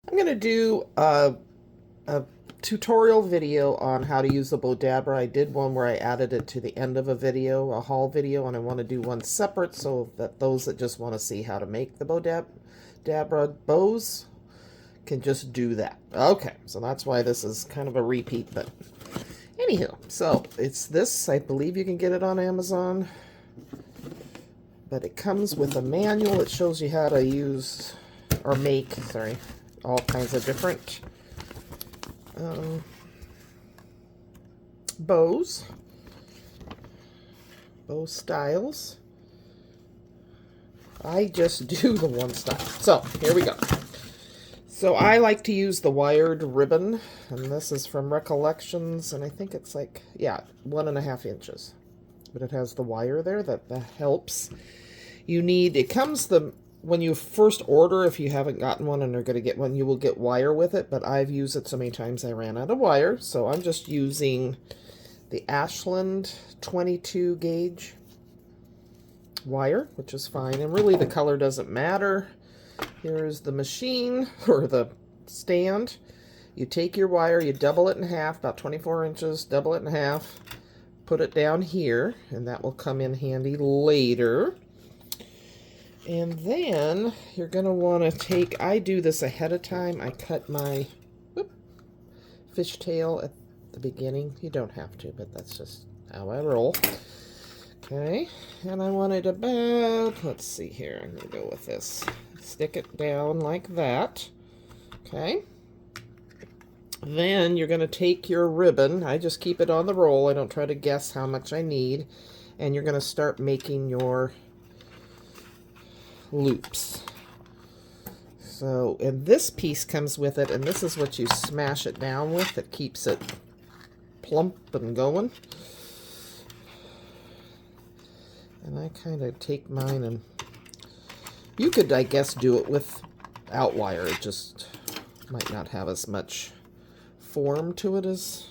I'm going to do a tutorial video on how to use the Bowdabra. I did one where I added it to the end of a video, a haul video, and I want to do one separate so that those that just want to see how to make the Bowdabra bows can just do that. Okay, so that's why this is kind of a repeat, but anywho, so it's this. I believe you can get it on Amazon, but it comes with a manual that shows you how to use or make, sorry, all kinds of different bows, bow styles. I just do the one style. So here we go. So I like to use the wired ribbon, and this is from Recollections, and I think it's like, yeah, 1.5 inches. But it has the wire there, that helps. You need, it comes when you first order, if you haven't gotten one and are going to get one, you will get wire with it, but I've used it so many times I ran out of wire, so I'm just using the Ashland 22 gauge wire, which is fine, and really the color doesn't matter. Here's the machine, or the stand. You take your wire, you double it in half, about 24 inches, double it in half, put it down here, and that will come in handy later. And then you're going to want to take, I do this ahead of time. I cut my fishtail at the beginning. You don't have to, but that's just how I roll. Okay, and I want it about, let's see here, I'm going to go with this. Stick it down like that. Okay. Then you're going to take your ribbon. I just keep it on the roll. I don't try to guess how much I need. And you're going to start making your loops. So, and this piece comes with it, and this is what you smash it down with that keeps it plump and going. And I kind of take mine, and you could, I guess, do it without wire. It just might not have as much form to it as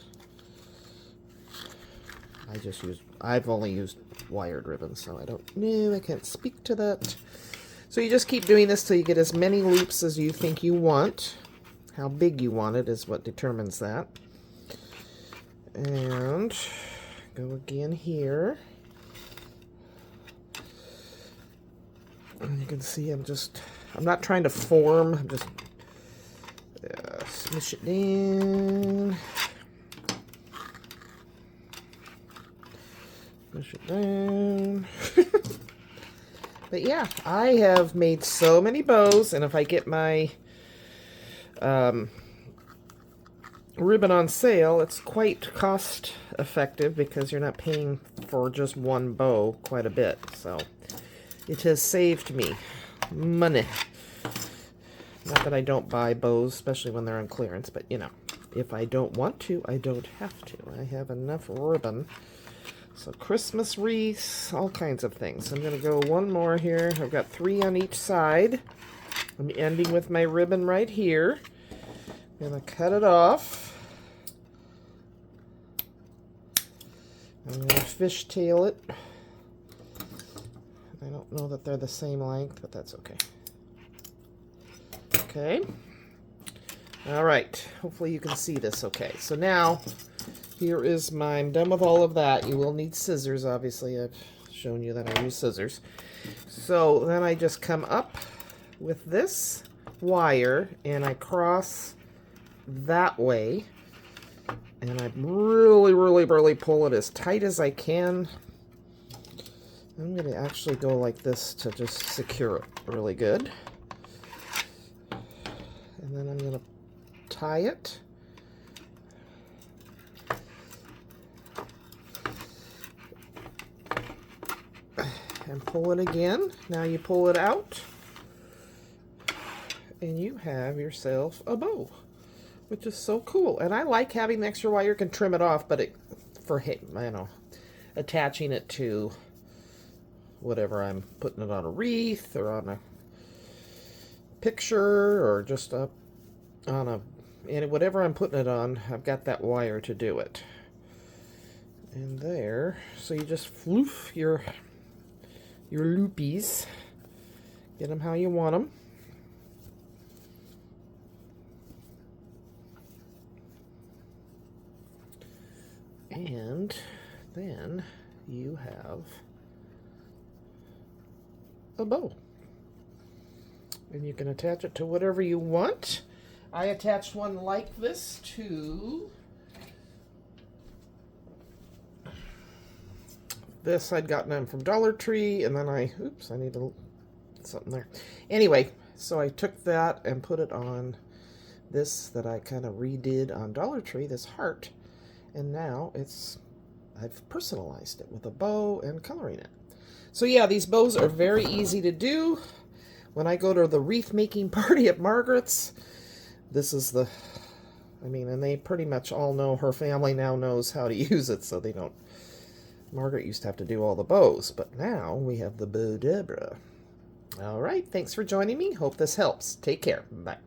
I've only used wired ribbon, so I don't know, I can't speak to that. So you just keep doing this till you get as many loops as you think you want. How big you want it is what determines that. And go again here. And you can see I'm not trying to form, I'm just smush it down. Push it down. But yeah, I have made so many bows, and if I get my ribbon on sale, it's quite cost effective because you're not paying for just one bow quite a bit. So it has saved me money. Not that I don't buy bows, especially when they're on clearance, but you know, if I don't want to, I don't have to. I have enough ribbon. So Christmas wreaths, all kinds of things. I'm going to go one more here. I've got 3 on each side. I'm ending with my ribbon right here. I'm going to cut it off. I'm going to fishtail it. I don't know that they're the same length, but that's okay. Okay. All right. Hopefully you can see this okay. So now, here is I'm done with all of that. You will need scissors, obviously. I've shown you that I use scissors. So then I just come up with this wire, and I cross that way. And I really, really, really pull it as tight as I can. I'm going to actually go like this to just secure it really good. And then I'm going to tie it. And pull it again. Now you pull it out. And you have yourself a bow, which is so cool. And I like having the extra wire. You can trim it off, but attaching it to whatever I'm putting it on a wreath or on a picture or just up on whatever I'm putting it on, I've got that wire to do it. And there, so you just floof your loopies, get them how you want them. And then you have a bow. And you can attach it to whatever you want. I attached one like this to this. I'd gotten them from Dollar Tree, and then I need something there. Anyway, so I took that and put it on this that I kind of redid on Dollar Tree, this heart, and now I've personalized it with a bow and coloring it. So yeah, these bows are very easy to do. When I go to the wreath making party at Margaret's, this is and they pretty much all know, her family now knows how to use it, so they don't. Margaret used to have to do all the bows, but now we have the Bowdabra. All right, thanks for joining me. Hope this helps. Take care. Bye.